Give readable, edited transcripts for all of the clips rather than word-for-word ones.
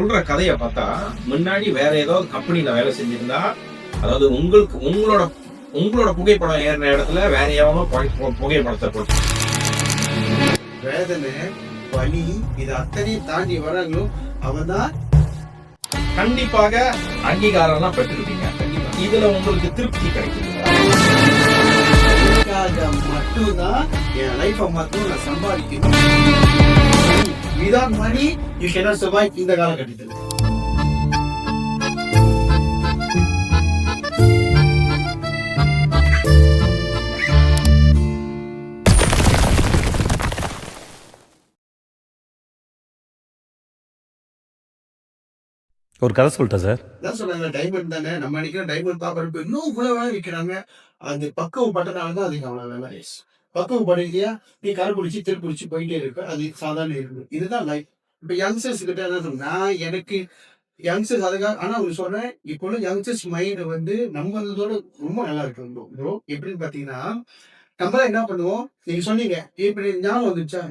சொல்ற கதையை பார்த்தா முன்னாடி வேற ஏதாவது கம்பெனில வேலை செஞ்சிருந்தா, அதாவது உங்களோட உங்களோட புகைப்படம் ஏறின இடத்துல வேற எவனோ புகைப்படத்தை போட்டு வேதனை, வலி இது அத்தனையும் தாண்டி வராங்களோ அவன் தான் கண்டிப்பாக அங்கீகாரம் எல்லாம் பெற்றிருப்பீங்க. இதுல உங்களுக்கு திருப்தி கிடைக்குதுங்களா? மட்டும்தான் என் லைஃபை மட்டும் நான் சம்பாதிக்கணும். Without money, you cannot survive இந்த காலகட்டத்தில். ஒரு கதை சொல்லிட்டேன் சார். தான் சொன்னாங்க டைமண்ட் தானே, நம்ம நினைக்கிற டைமண்ட் பாக்குறப்ப இன்னும் இவ்வளவு வேலை விற்கிறாங்க. அது பக்குவப்பட்டனாலதான் அதுக்கு அவ்வளவு வேலை. பக்குவப்படலையா நீ கரை பிடிச்சி திருப்பிடிச்சு போயிட்டே இருக்க, அது சாதாரண இருக்கு. இதுதான் லைஃப். இப்ப யங்ஸ்டர்ஸ் கிட்ட என்ன சொன்னா, எனக்கு யங்ஸ்டர்ஸ் அதுக்காக ஆனா அவங்க சொன்னேன், இப்போ உள்ள யங்ஸ்டர்ஸ் மைண்ட் வந்து நம்மளோட ரொம்ப நல்லா இருக்கு ப்ரோ. எப்படின்னு பாத்தீங்கன்னா, நம்மளாம் என்ன பண்ணுவோம், நீங்க சொன்னீங்க இப்படி ஞானம் வந்துச்சா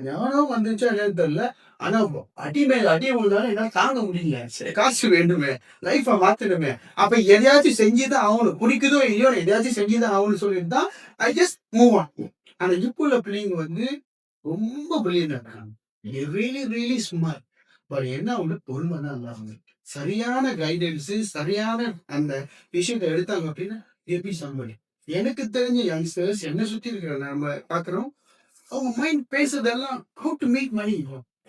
என்னன்னு தெரியல. ஆனா அடி மேல அடி விழுந்தாலும் என்ன தாங்க முடியல, காசு வேண்டுமே, லைஃப மாத்தணுமே, அப்ப எதையாச்சும் செஞ்சுதான் ஆகணும், குடிக்குதோ இல்லையோ எதையாச்சும் செஞ்சுதான் ஆகணும்னு சொல்லிட்டு தான் ஐ ஜஸ்ட் மூவ் ஆன். ஆனா இப்போ உள்ள பிள்ளைங்க வந்து ரொம்ப பிரில்லியன்டா இருக்காங்க, ரியலி ரியலி ஸ்மார்ட். பட் என்ன ஒண்ணு பொறுமை தான் இல்லாம, சரியான கைடன்ஸ், சரியான அந்த விஷயத்தை எடுத்தாங்க அப்படின்னா எப்படி சம்பளி. எனக்கு தெரிஞ்ச யங்ஸ்டர்ஸ் என்ன சுத்தி இருக்கிற நம்ம பாக்குறோம், அவங்க மைண்ட் பேசுறதெல்லாம் how to make money.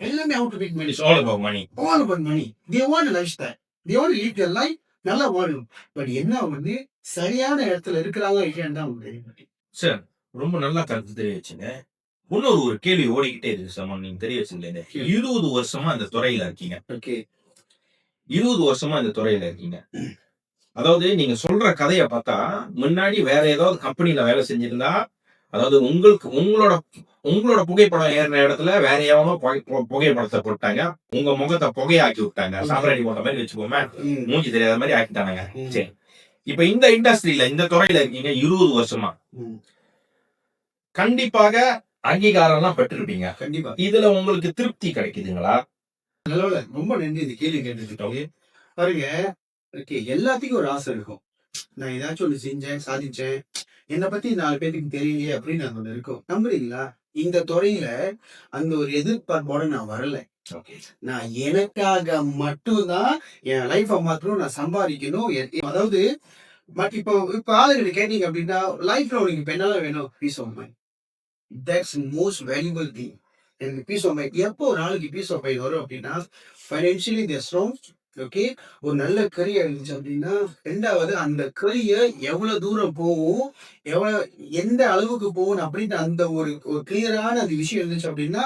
எல்லாமே how to make money. It's all about money. All about money. They want a lifestyle. They want to live their life. நல்லா வாழணும். பட் என்ன வந்து சரியான இடத்துல இருக்கிறாங்க இல்லையான்னு தான் தெரியும். சார், ரொம்ப நல்லா கருத்து தெரிவிச்சுங்க. இன்னொரு ஒரு கேள்வி ஓடிக்கிட்டே இருக்கு சார். நீங்க தெரிய வச்சுங்களேன், 20 வருஷமா இந்த துறையில இருக்கீங்க. ஓகே, 20 வருஷமா இந்த துறையில இருக்கீங்க. அதாவது நீங்க சொல்ற கதையை பார்த்தா முன்னாடி வேற ஏதாவது கம்பெனில வேலை செஞ்சிருந்தா, அதாவது உங்களோட உங்களோட புகைப்படம் ஏறின இடத்துல வேற எவனோ புகைப்படத்தை போட்டாங்க, உங்க முகத்தை புகையாக்கி விட்டாங்க, சாம்பிராணி போட்ட மாதிரி வச்சுக்கோமே, மூஞ்சி தெரியாத மாதிரி ஆக்கிட்டானுங்க. சரி, இப்ப இந்த இண்டஸ்ட்ரியில இந்த துறையில இருக்கீங்க 20 வருஷமா, கண்டிப்பாக அங்கீகாரம் எல்லாம் பெற்றிருப்பீங்க. கண்டிப்பா. இதுல உங்களுக்கு திருப்தி கிடைக்குதுங்களா? ரொம்ப நன்றி இந்த கேள்வி கேட்டுக்கிட்டோம். பாருங்க, எல்லாத்துக்கும் ஒரு ஆசை இருக்கும், நான் ஏதாச்சும் ஒண்ணு செஞ்சேன், சாதிச்சேன், என்னை பத்தி 4 பேருக்கு தெரியலையே அப்படின்னு நான் ஒண்ணு இருக்கும். நம்புறீங்களா? இந்த துறையில அந்த ஒரு எதிர்பார்ப்போட நான் வரல. நான் எனக்காக மட்டும்தான் என் லைஃப மாத்திரம் நான் சம்பாதிக்கணும். அதாவது இப்ப ஆளுகிட்ட கேட்டீங்க அப்படின்னா, லைஃப்ல உனக்கு இப்ப என்னெல்லாம் வேணும்? Peace of mind. That's most valuable thing. எனக்கு பீஸ் ஆஃப் மைண்ட். எப்போ ஒரு நாளைக்கு பீஸ் ஆஃப் மைண்ட் வரும் அப்படின்னா, ஃபைனான்சியலி தேர் ஸ்ட்ராங். ஓகே, ஒரு நல்ல கரியர் இருந்துச்சு அப்படின்னா, 2வது அந்த கரியர் எவ்வளவு தூரம் போகும், எந்த அளவுக்கு போகும் அப்படின்னு அந்த ஒரு கிளியரான அந்த விஷயம் இருந்துச்சு அப்படின்னா,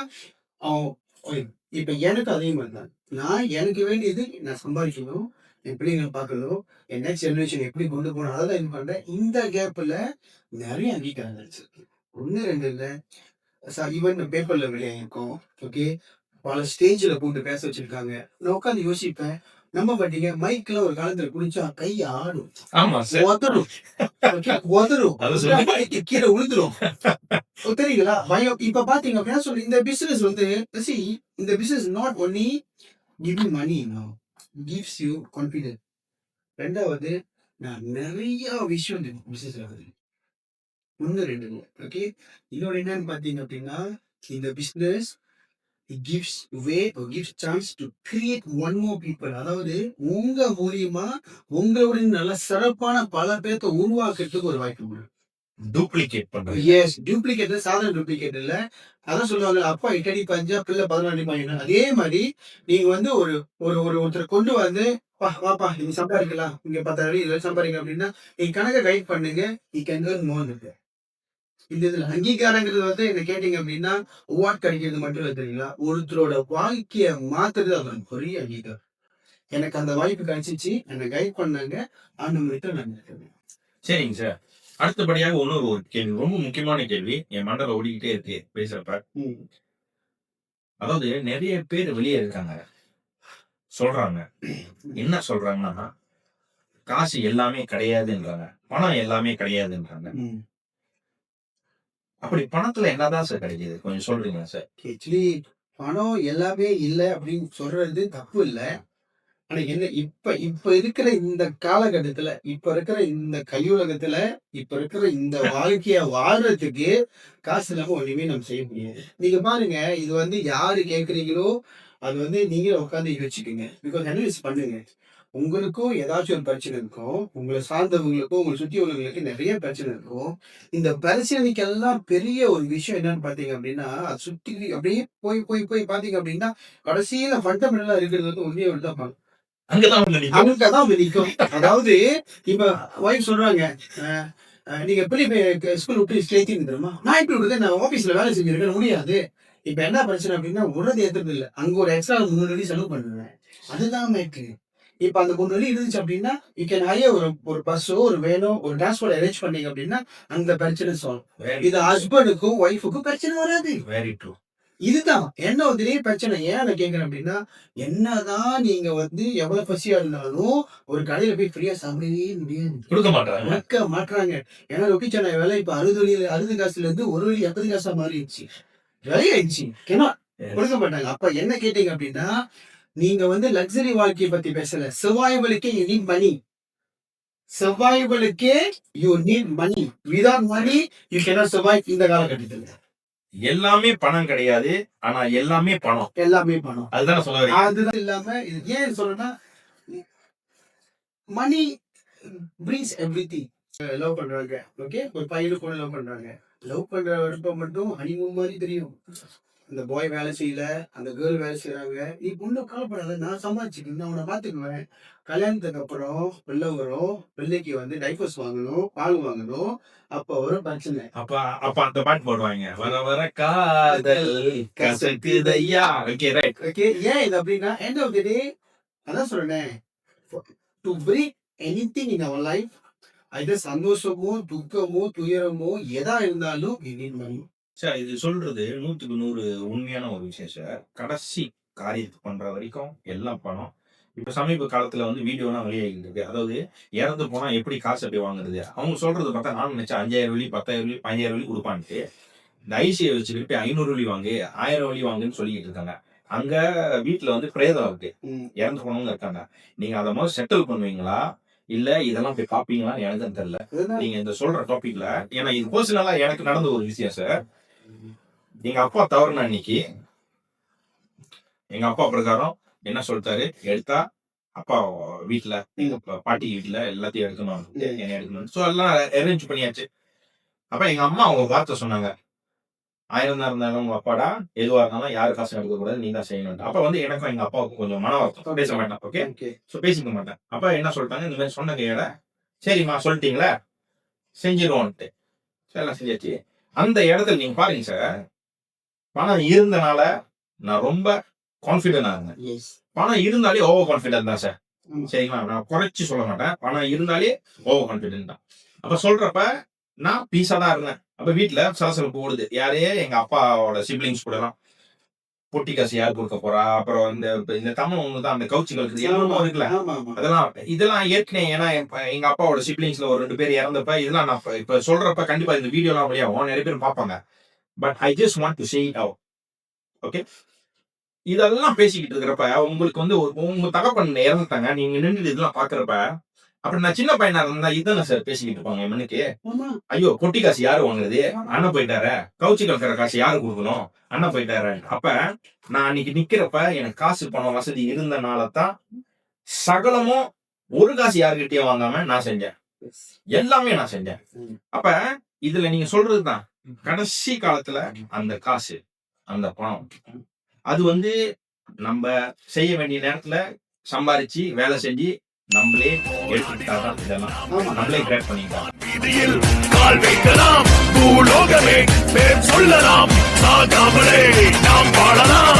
இப்ப எனக்கு அதே மாதிரி தான். நான் எனக்கு வேண்டியது நான் சம்பாதிக்கணும், என் பிள்ளைங்களை பார்க்கணும், என் நெக்ஸ்ட் ஜெனரேஷன் எப்படி கொண்டு போகணும், அதான் இது பண்றேன். இந்த கேப்ல நிறைய அங்கீகாரம் கிடைச்சிருக்கு. 1 2 இல்ல, ஈவன் பேப்பர்ல வெளியாயிருக்கும். ஓகே, பல ஸ்டேஜ்ல போட்டு பேச வச்சிருக்காங்க. நான் உட்காந்து யோசிப்பேன், நம்ப மாட்டீங்க, மைக்ல ஒரு காலத்துல குடிச்சா கை ஆடும், உதறும், கீழே விழுந்துரும். தெரியுங்களா பயம். இப்ப பாத்தீங்க அப்படின்னா சொல்லி இந்த பிசினஸ் வந்து இந்த business not only give you money, gives you confidence. 2வது நான் நிறைய விஷயம் இந்த பிசினஸ்ல வருது. 1 2 இல்லை. ஓகே, இன்னொரு என்னன்னு பாத்தீங்க அப்படின்னா, இந்த business it gives way or gives chance to create one more people. அதாவது உங்க மூலியமா உங்களுடைய நல்ல சிறப்பான பல பேர்த்த உருவாக்குறதுக்கு ஒரு வாய்ப்பு உண்டு. டூப்ளிகேட் பண்றது. எஸ், டூப்ளிகேட் சாதாரண டூப்ளிகேட் இல்ல. அதான் சொல்லுவாங்க, அப்பா 8 அடி பஞ்சா பிள்ளை 14 அடி பையன். அதே மாதிரி நீங்க வந்து ஒரு ஒரு ஒருத்தர் கொண்டு வந்து, வாப்பா நீங்க சம்பாதிக்கலாம், இங்க 10 அடி சம்பாதிக்கலாம் அப்படின்னா, நீங்க கணக்கை கைட் பண்ணுங்க, you can earn more than that. இந்த இதுல அங்கீகாரங்கிறது வந்து என்ன கேட்டீங்க அப்படின்னா, அவார்ட் கிடைக்கிறது மட்டும் இல்லை தெரியுங்களா, ஒருத்தரோட வாழ்க்கைய மாத்துறது அது ஒரு பெரிய அங்கீகாரம். எனக்கு அந்த வாய்ப்பு கிடைச்சிச்சு, என்னை கைட் பண்ணாங்க, ஆண்டவர்கிட்ட நான் இருக்கேன். சரிங்க சார், அடுத்தபடியாக இன்னொரு ஒரு கேள்வி, ரொம்ப முக்கியமான கேள்வி, என் மண்டல ஓடிக்கிட்டே இருக்கு பேசுறப்ப. அதாவது நிறைய பேர் வெளியே இருக்காங்க, சொல்றாங்க, என்ன சொல்றாங்கன்னா, காசு எல்லாமே கிடையாதுன்றாங்க, பணம் எல்லாமே கிடையாதுன்றாங்க. அப்படி பணத்துல என்னதான் சார் கிடைக்குது, கொஞ்சம் சொல்றீங்களா சார்? ஆக்சுவலி பணம் எல்லாமே இல்லை அப்படின்னு சொல்றது தப்பு இல்லை. ஆனா என்ன இப்ப இருக்கிற இந்த காலகட்டத்துல, இப்ப இருக்கிற இந்த கலியுலகத்துல, இப்ப இருக்கிற இந்த வாழ்க்கைய வாழ்றதுக்கு காசு இல்லாம ஒண்ணுமே நம்ம செய்ய முடியாது. நீங்க பாருங்க, இது வந்து யாரு கேட்கிறீங்களோ, அது வந்து நீங்களே உட்கார்ந்து யோசிச்சுக்கங்க. பிகாஸ் அனலைஸ் பண்ணுங்க. உங்களுக்கும் ஏதாச்சும் ஒரு பிரச்சனை இருக்கும். உங்கள சார்ந்தவங்களுக்கும், உங்கள சுத்தி உள்ளவங்களுக்கு நெறைய பிரச்சனை இருக்கும். இந்த பிரச்சனைக்கெல்லாம் பெரிய ஒரு விஷயம் என்னன்னு பார்த்தீங்க அப்படின்னா, அது சுத்தி அப்படியே போய் போய் போய் பார்த்தீங்க அப்படின்னா, கடைசியில ஃபண்டமெண்டலா இருக்கிறது வந்து ஒண்ணே ஒண்ணு தான் பாக்கும். அங்கதான் வந்து நிக்கும். அங்கதான் வந்து நிக்கும். அதாவது இப்ப ஒய்ஃப் சொல்றாங்க, அ அ நீங்க எப்படி ஸ்கூல் விட்டு ஸ்ட்ரெயிட்டிங் தெரியுமா? நான் எப்படி விடுறது? நான் ஆபீஸ்ல வேலை செஞ்சிருக்கேன் முடியாது. இப்ப என்ன பிரச்சனை அப்படின்னா, விடுறது ஏத்துறது இல்ல. அங்க ஒரு எக்ஸ்ட்ரா 300 வெள்ளி செலவு பண்ணுவேன். அதுதான் மேட்ரு. இப்ப அந்த 300 வெள்ளி இருந்துச்சு அப்படின்னா, யூ கேன் ஹையர் ஒரு பஸ்ஸோ, ஒரு வேனோ, ஒரு டிரான்ஸ்போர்ட் அரேஞ்ச் பண்ணீங்க அப்படின்னா, அந்த பிரச்சனை சால்வ். இது ஹஸ்பண்டுக்கும் ஒய்ஃபுக்கும் பிரச்சனை வராது. Very true. இதுதான் என்ன ஒரு திடீர் பிரச்சனை. ஏன் அதை கேட்கிறேன் அப்படின்னா, என்னதான் நீங்க வந்து எவ்வளவு பசியா இருந்தாலும் ஒரு கடையில போய் ஃப்ரீயா சாப்பிடவே முடியாது. கொடுக்க மாட்டாங்க. கொடுக்க மாட்றாங்க. ஏன்னா ரொட்டி சென்னை விலை இப்ப 60 காசுல இருந்து ஒரு வெள்ளி 80 காசா மாறிடுச்சு. விலை ஆயிடுச்சு. கொடுக்க மாட்டாங்க. அப்ப என்ன கேட்டீங்க அப்படின்னா, நீங்க வந்து லக்ஸரி வாழ்க்கையை பத்தி பேசல. சர்வைவலுக்கே யூ நீட் மணி. சர்வைவலுக்கே you need money. Without money you cannot survive இந்த காலகட்டத்துல. எல்லாமே பணம் கிடையாது. ஆனா எல்லாமே பணம். எல்லாமே பணம். அதுதான் சொல்ல வரீங்க. அதுதான் இல்லாம இது ஏன் சொல்றேன்னா, மணி பிரிங்ஸ் எவ்ரிதிங். லவ் பண்றாங்க. ஓகே, ஒரு பையனு கூட லவ் பண்றாங்க. லவ் பண்ற விருப்பம் மட்டும் ஹனிமூன் மாதிரி தெரியும். அந்த பாய் வேலை செய்யல, அந்த கேர்ள் வேலை செய்யறாங்க. நீ பொண்ணு கவலைப்படாத, நான் சம்பாதிச்சுக்கேன், நான் உன்னை பாத்துக்குவேன். கல்யாணத்துக்கு அப்புறம் பிள்ளை வரும். பிள்ளைக்கு வந்து டைப்பர்ஸ் வாங்கணும், பால் வாங்கணும். அப்ப வரும் பிரச்சனை. அப்ப அந்த பாட்டு போடுவாங்க. வர வர காதல் கசக்குதையா. Okay right. ஓகே, ஏன் இது அப்படின்னா, எண்ட் ஆஃப் தி டே அதான் சொல்றேன், to breathe anything in our life, அது சந்தோஷமோ, துக்கமோ, துயரமோ எதா இருந்தாலும் we need money. சார் இது சொல்றது 100க்கு 100 உண்மையான ஒரு விஷயம் சார். கடைசி காரியத்தை பண்ற வரைக்கும் எல்லாம் பணம். இப்ப சமீப காலத்துல வந்து வீடியோலாம் வெளியாகிட்டு இருக்கு. அதாவது இறந்து போனா எப்படி காசு எப்படி வாங்குறது. அவங்க சொல்றது பார்த்தா நான் நினைச்சேன் 5000 வெள்ளி, 10,000 வெள்ளி, 15,000 வெள்ளி கொடுப்பான்ட்டு. இந்த ஐசியை வச்சுக்கிட்டு 500 வெள்ளி வாங்கு, 1000 வெள்ளி வாங்குன்னு சொல்லிக்கிட்டு இருக்காங்க. அங்க வீட்டுல வந்து பிரேதம் இருக்கு. இறந்து போனவங்க இருக்காங்க. நீங்க அதை முதல்ல செட்டில் பண்ணுவீங்களா, இல்ல இதெல்லாம் போய் பாப்பீங்களான்னு எனக்கு தெரியல. நீங்க இந்த சொல்ற டாபிக்ல, ஏன்னா இது பர்சனலா எனக்கு நடந்த ஒரு விஷயம் சார். எங்க அப்பா தவறுன அன்னைக்கு எங்க அப்பா பிரகாரம் என்ன சொல்லிட்டாரு, எடுத்தா அப்பா வீட்டுல பாட்டி வீட்டுல எல்லாத்தையும் எடுக்கணும், என்ன எடுக்கணும். சோ எல்லாம் அரேஞ்ச் பண்ணியாச்சு. அப்ப எங்க அம்மா அவங்க வார்த்தை சொன்னாங்க, 1000 தான் இருந்தாலும் உங்க அப்பாடா, எதுவா இருந்தாலும் யாரு காசு எடுக்க கூடாது, நீ தான் செய்யணும். அப்ப வந்து எனக்கும் எங்க அப்பாவுக்கும் கொஞ்சம் மன வருத்தம். பேச மாட்டேன். ஓகே, சோ பேசிக்க மாட்டேன். அப்ப என்ன சொல்லிட்டாங்க, இந்த மாதிரி சொன்ன கையோட சரிம்மா சொல்லிட்டீங்களா செஞ்சிருவோன்ட்டு எல்லாம் செஞ்சாச்சு. அந்த இடத்துல நீங்க பாருங்க சார், பணம் இருந்தனால நான் ரொம்ப கான்பிடென்டா இருந்தேன். பணம் இருந்தாலே ஓவர் கான்பிடென்ட் தான் சார். சரிங்களா, நான் குறைச்சு சொல்ல மாட்டேன். பணம் இருந்தாலே ஓவர் கான்பிடென்ட் தான். அப்ப சொல்றப்ப நான் பீஸா தான் இருந்தேன். அப்ப வீட்டுல சலசலப்பு ஓடுது. யாரே எங்க அப்பாவோட சிப்ளிங்ஸ் கூட எல்லாம் பொட்டி காசு யார் கொடுக்க போறா, அப்புறம் இந்த தமிழ் ஒண்ணுதான் அந்த கவுச்சிகள் இருக்குல்ல, அதெல்லாம் இதெல்லாம் ஏற்கனவே. ஏன்னா எங்க அப்பாவோட சிப்ளிங்ஸ்ல ஒரு 2 பேர் இறந்தப்ப இதெல்லாம் நான் இப்ப சொல்றப்ப கண்டிப்பா இந்த வீடியோ எல்லாம் வழியாகும், நிறைய பேர் பார்ப்பாங்க. But I just want to say it out. Okay, இதெல்லாம் பேசிக்கிட்டு இருக்கிறப்ப உங்களுக்கு வந்து உங்க தகப்பன் இறந்துட்டாங்க, நீங்க நின்று இதெல்லாம் பாக்குறப்ப, அப்படி நான் சின்ன பையனா இருந்தா இதுதானே சார் பேசிக்கிட்டு இருப்பாங்க மனுக்கு. ஐயோ பொட்டி காசு யாரு வாங்குறது, அண்ணன் போயிட்டார. கவுச்சி கலக்கிற காசு யாரு கொடுக்கணும், அண்ணன் போயிட்டாரு. அப்ப நான் அன்னைக்கு நிக்கிறப்ப எனக்கு காசு பணம் வசதி இருந்தனால தான் சகலமும் ஒரு காசு யாருக்கிட்டயும் வாங்காம நான் செஞ்சேன். எல்லாமே நான் செஞ்சேன். அப்ப இதுல நீங்க சொல்றதுதான் கடைசி காலத்துல அந்த காசு, அந்த பணம், அது வந்து நம்ம செய்ய வேண்டிய நேரத்துல சம்பாரிச்சு வேலை செஞ்சு நம்மளே எடுத்துக்கிட்டாதான் இதெல்லாம் நம்மளே கிரியேட் பண்ணிக்கலாம். வீதியில் கால் வைக்கலாம், பூலோகமே பேர் சொல்லலாம், சாகாமலே நாம் வாழலாம்.